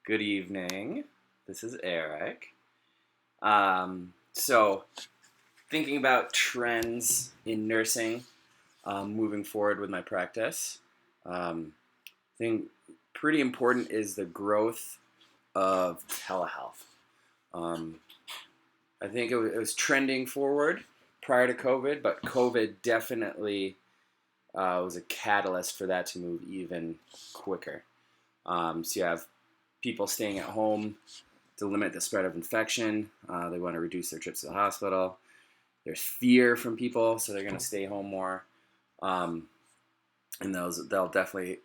Good evening. This is Eric. So, thinking about trends in nursing moving forward with my practice, I think pretty important is the growth of telehealth. Um, I think it was trending forward prior to COVID, but COVID definitely was a catalyst for that to move even quicker. So you have people staying at home to limit the spread of infection. They want to reduce their trips to the hospital. There's fear from people, so they're going to stay home more. Um, and they'll definitely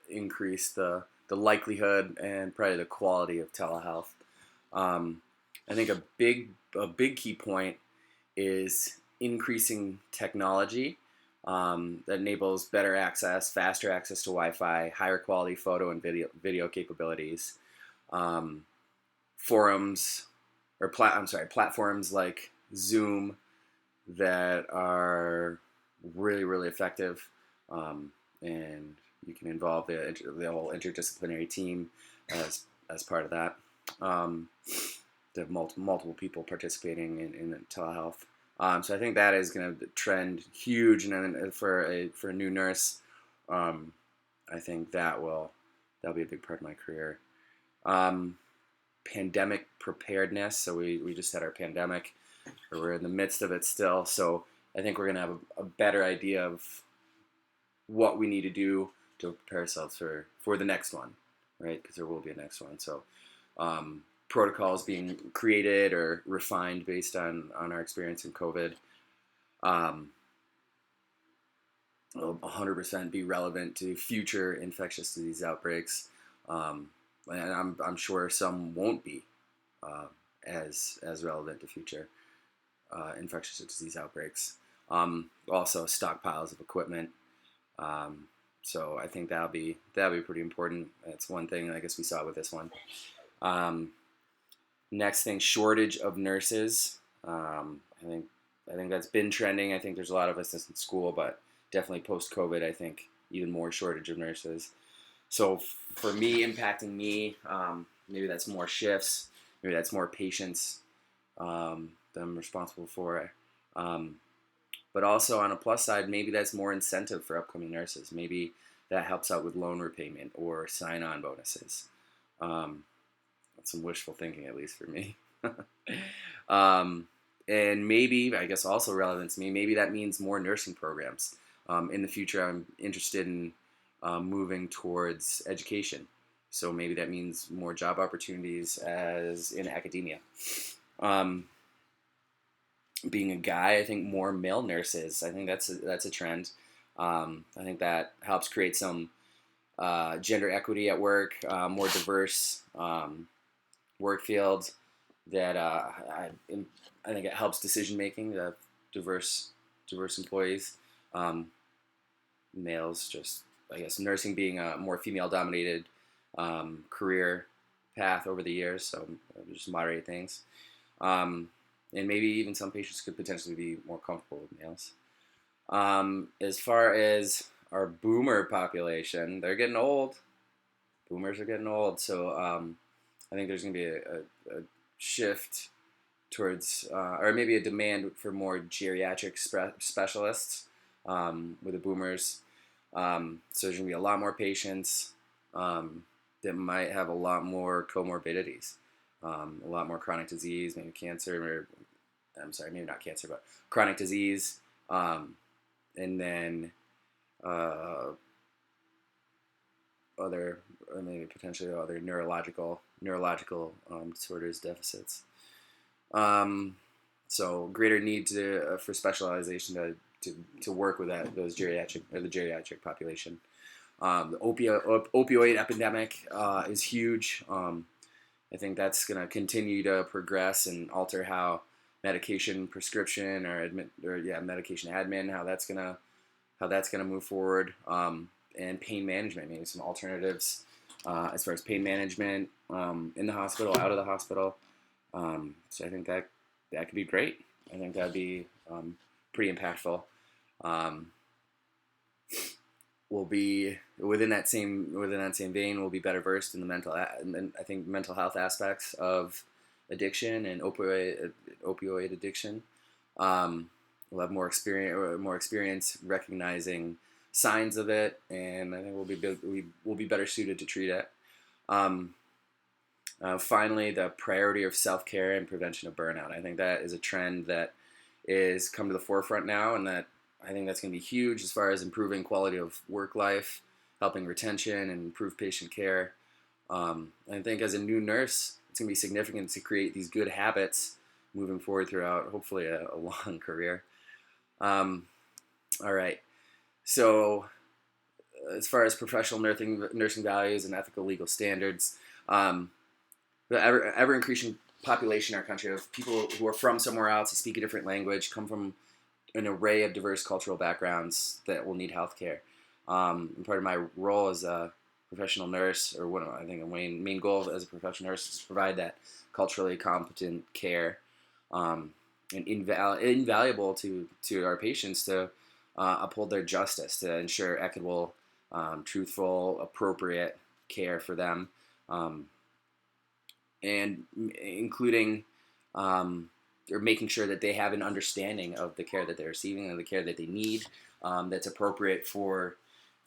increase the likelihood and probably the quality of telehealth. Um, I think a big key point is increasing technology that enables better access, faster access to Wi-Fi, higher quality photo and video capabilities. Um, forums platforms like Zoom that are really effective, um, and you can involve the whole interdisciplinary team as part of that. There have multiple people participating in telehealth. So I think that is going to trend huge, and then for a new nurse, I think that'll be a big part of my career. Um, Pandemic preparedness. So we just had our pandemic, or we're in the midst of it still. So I think we're gonna have a better idea of what we need to do to prepare ourselves for the next one, right? Because there will be a next one. So protocols being created or refined based on our experience in COVID. 100% be relevant to future infectious disease outbreaks. Um, and I'm sure some won't be uh, as relevant to future infectious disease outbreaks. Also, stockpiles of equipment. Um, so I think that'll be pretty important. That's one thing I guess we saw with this one. Um, Next thing, shortage of nurses. I think that's been trending. I think there's a lot of us in school, but definitely post COVID, I think even more shortage of nurses. So for me, impacting me, maybe that's more shifts, maybe that's more patients that I'm responsible for. Um, but also on a plus side, maybe that's more incentive for upcoming nurses. Maybe that helps out with loan repayment or sign-on bonuses. Um, that's some wishful thinking, at least for me. um, and maybe, I guess also relevant to me, maybe that means more nursing programs. In the future, I'm interested in moving towards education. So maybe that means more job opportunities as in academia. Um, Being a guy, I think more male nurses. I think that's a trend. I think that helps create some gender equity at work, more diverse work fields. That I think it helps decision making. Diverse employees. Um, Males just, I guess, nursing being a more female dominated career path over the years, so just moderate things. Um, and maybe even some patients could potentially be more comfortable with males. As far as our boomer population, they're getting old. Boomers are getting old, so I think there's going to be a shift towards, or maybe a demand for more geriatric specialists with the boomers. So there's going to be a lot more patients that might have a lot more comorbidities, a lot more chronic disease, maybe cancer, or I'm sorry, maybe not cancer, but chronic disease, and then uh, other, or maybe potentially other neurological disorders, deficits. Um, so greater need for specialization to work with those geriatric or the geriatric population. The opioid epidemic is huge. I think that's going to continue to progress and alter how medication prescription medication admin, how that's gonna move forward, and pain management, maybe some alternatives as far as pain management in the hospital, out of the hospital. So I think that could be great. I think that'd be pretty impactful. Um, will be within that same vein. Will be better versed in the and I think mental health aspects of addiction and opioid addiction. We'll have more experience recognizing signs of it, and I think we'll be better suited to treat it. Um, Finally, the priority of self care and prevention of burnout. I think that is a trend that is come to the forefront now, and that I think that's going to be huge as far as improving quality of work life, helping retention, and improve patient care. I think as a new nurse, it's going to be significant to create these good habits moving forward throughout, hopefully, a long career. Um, all right. So, as far as professional nursing values and ethical legal standards, um, the ever increasing population in our country of people who are from somewhere else, who speak a different language, come from an array of diverse cultural backgrounds that will need healthcare. And part of my role as a professional nurse, or one of I think a main goal as a professional nurse, is to provide that culturally competent care, and invaluable to our patients to uphold their justice, to ensure equitable, truthful, appropriate care for them. And including or making sure that they have an understanding of the care that they're receiving and the care that they need, that's appropriate for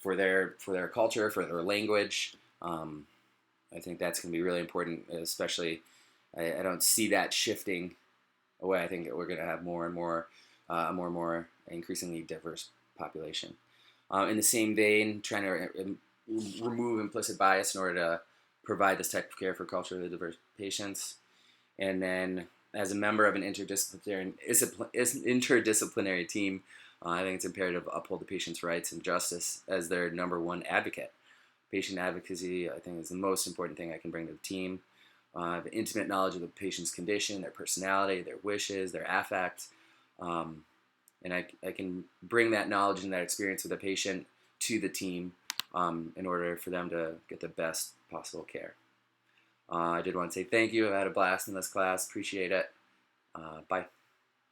their culture, for their language. I think that's going to be really important, especially. I don't see that shifting away. I think we're going to have more and more increasingly diverse population. In the same vein, trying to remove implicit bias in order to provide this type of care for culturally diverse patients. And then, as a member of an interdisciplinary team, I think it's imperative to uphold the patient's rights and justice as their number one advocate. Patient advocacy, I think, is the most important thing I can bring to the team. The intimate knowledge of the patient's condition, their personality, their wishes, their affect. And I can bring that knowledge and that experience of the patient to the team in order for them to get the best possible care. I did want to say thank you. I had a blast in this class. Appreciate it. Bye.